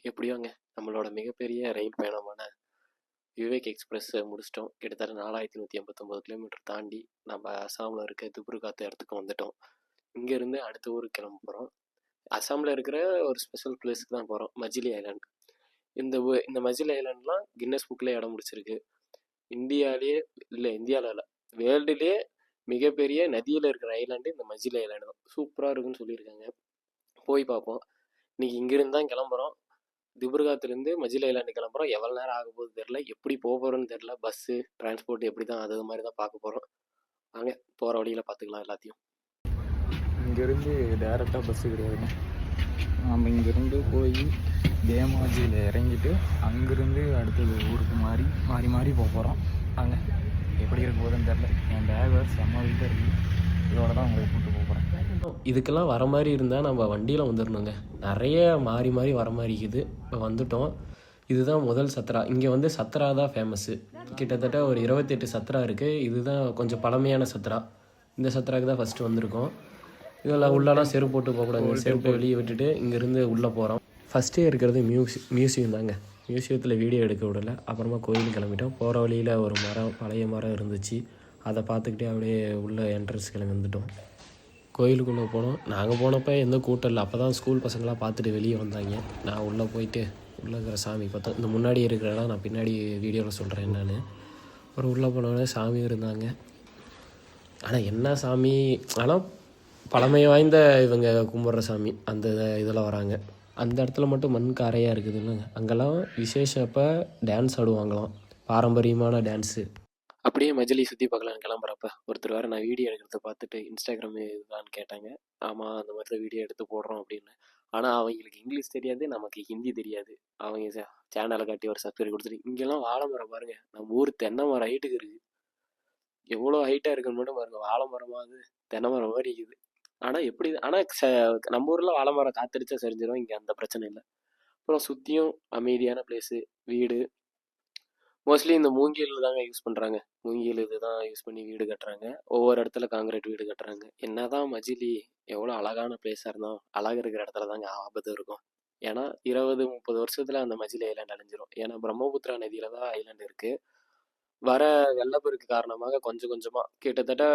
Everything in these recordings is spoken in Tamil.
எப்படியோங்க நம்மளோட மிகப்பெரிய ரயில் பயணமான விவேக் எக்ஸ்பிரஸ் முடிச்சிட்டோம். கிட்டத்தட்ட 4189 கிலோமீட்டர் தாண்டி நம்ம அசாமில் இருக்க திப்ருகாத்த இடத்துக்கு வந்துட்டோம். இங்கேருந்து அடுத்த ஊருக்கு கிளம்ப போகிறோம். அசாமில் இருக்கிற ஒரு ஸ்பெஷல் பிளேஸ்க்கு தான் போகிறோம், மஜிலி ஐலாண்ட். இந்த மஜிலி ஐலாண்ட்லாம் கின்னஸ் புக்கில் இடம் முடிச்சிருக்கு. இந்தியாவிலே இல்லை, இந்தியாவில் இல்லை, வேர்ல்டுலேயே மிகப்பெரிய நதியில் இருக்கிற ஐலாண்டு இந்த மஜிலி ஐலாண்டு தான். சூப்பராக இருக்குன்னு சொல்லியிருக்காங்க. போய் பார்ப்போம். இன்னைக்கு இங்கிருந்து தான் கிளம்புறோம். திப்ருகாத்துலேருந்து மஜிலி ஐலாண்டு கிளம்புறோம். எவ்வளோ நேரம் ஆக போகுது தெரில, எப்படி போக போகிறோன்னு தெரில. பஸ்ஸு டிரான்ஸ்போர்ட் எப்படி தான் அது மாதிரி தான் பார்க்க போகிறோம். வாங்க போகிற வழியில் பார்த்துக்கலாம் எல்லாத்தையும். இங்கேருந்து டேரெக்டாக பஸ்ஸு கிடையாதுங்க. நம்ம இங்கேருந்து போய் தேமாஜியில் இறங்கிட்டு அங்கேருந்து அடுத்தது ஊருக்கு மாறி மாறி போக போகிறோம். வாங்க எப்படி இருக்க போகுதுன்னு தெரில. என் பேக் செம்ம வீட்டாக இருக்குது. இதோட தான் உங்களை கூப்பிட்டு போக போகிறேன். இதுக்கெல்லாம் வர மாதிரி இருந்தால் நம்ம வண்டியில் வந்துடணுங்க. நிறைய மாறி மாறி வர மாதிரி இருக்குது. இப்போ வந்துட்டோம். இதுதான் முதல் சத்ரா. இங்கே வந்து சத்ரா தான் ஃபேமஸ்ஸு. கிட்டத்தட்ட ஒரு 28 சத்ரா இருக்குது. இதுதான் கொஞ்சம் பழமையான சத்ரா. இந்த சத்ராவுக்கு தான் ஃபஸ்ட்டு வந்திருக்கோம். இதில் உள்ளலாம் செருப்பு போட்டு போகக்கூடாது. செருப்பை வெளியே விட்டுட்டு இங்கேருந்து உள்ளே போகிறோம். ஃபஸ்ட்டே இருக்கிறது மியூசியம் தாங்க. மியூசியத்தில் வீடியோ எடுக்க விடலை. அப்புறமா கோயிலுக்கு கிளம்பிட்டோம். போகிற வழியில் ஒரு மரம், பழைய மரம் இருந்துச்சு. அதை பார்த்துக்கிட்டே அப்படியே உள்ள என்ட்ரன்ஸ் கிளம்பி வந்துட்டோம். கோயிலுக்குள்ளே போனோம். நாங்கள் போனப்போ எந்த கூட்டம் இல்லை. அப்போ தான் ஸ்கூல் பசங்களாம் பார்த்துட்டு வெளியே வந்தாங்க. நான் உள்ளே போயிட்டு உள்ளே இருக்கிற சாமி பார்த்தோம். இந்த முன்னாடி இருக்கிறதெல்லாம் நான் பின்னாடி வீடியோவில் சொல்கிறேன் என்னன்னு. அப்புறம் உள்ளே போனோடனே சாமி இருந்தாங்க. ஆனால் என்ன சாமி, ஆனால் பழமை வாய்ந்த இவங்க கும்பிட்ற சாமி அந்த இதில் வராங்க. அந்த இடத்துல மட்டும் மண் காரையாக இருக்குதுன்னு அங்கெல்லாம் விசேஷப்போ டான்ஸ் ஆடுவாங்களாம், பாரம்பரியமான டான்ஸு. அப்படியே மஜிலி சுற்றி பார்க்கலான்னு கிளம்புறப்ப ஒருத்தர் வேறு நான் வீடியோ எடுக்கிறத பார்த்துட்டு இன்ஸ்டாகிராம் இதுதான்னு கேட்டாங்க. ஆமாம், அந்த மாதிரி தான் வீடியோ எடுத்து போடுறோம் அப்படின்னு. ஆனால் அவங்களுக்கு இங்கிலீஷ் தெரியாது, நமக்கு ஹிந்தி தெரியாது. அவங்க சேனலை காட்டி ஒரு சப்ஸ்கிரைப் கொடுத்துட்டு, இங்கெல்லாம் வாழை மரம் பாருங்கள், நம்ம ஊர் தென்னை மரம் ஹைட்டுக்கு இருக்குது. எவ்வளோ ஹைட்டாக இருக்குன்னு மட்டும் பாருங்கள். வாழை மரமாவது தென்னை மரம் மாதிரி இருக்குது. ஆனால் எப்படி, ஆனால் நம்ம ஊரில் வாழை மரம் காத்தடிச்சா சரிஞ்சிடும். இங்கே அந்த பிரச்சனை இல்லை. அப்புறம் சுற்றியும் அமைதியான பிளேஸு, வீடு. மோஸ்ட்லி இந்த மூங்கில் தாங்க யூஸ் பண்ணுறாங்க. மூங்கில் இது தான் யூஸ் பண்ணி வீடு கட்டுறாங்க. ஒவ்வொரு இடத்துல காங்கிரீட் வீடு கட்டுறாங்க. என்ன தான் மஜிலி எவ்வளோ அழகான பிளேஸாக இருந்தாலும் அழகு இருக்கிற இடத்துல தாங்க ஆபத்து இருக்கும். ஏன்னா 20-30 வருஷத்தில் அந்த மஜிலி ஐலாண்ட் அழிஞ்சிரும். ஏன்னா பிரம்மபுத்திரா நதியில் தான் ஐலாண்ட் இருக்குது. வர வெள்ளப்பெருக்கு காரணமாக கொஞ்சம் கொஞ்சமாக கிட்டத்தட்ட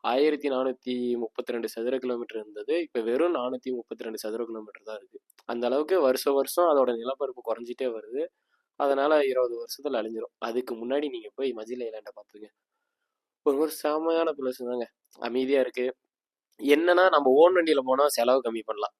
1432 சதுர கிலோமீட்டர் இருந்தது. இப்போ வெறும் 432 சதுர கிலோமீட்டர் தான் இருக்குது. அந்த அளவுக்கு வருஷம் அதோட நிலப்பரப்பு குறைஞ்சிட்டே வருது. அதனால் 20 வருஷத்தில் அழிஞ்சிரும். அதுக்கு முன்னாடி நீங்கள் போய் மஜிலி ஐலாண்டை பார்த்துங்க. ஒரு செமையான பிளேஸ் தாங்க. அமைதியாக இருக்குது. என்னன்னா நம்ம ஓன் வண்டியில் போனால் செலவு கம்மி பண்ணலாம்.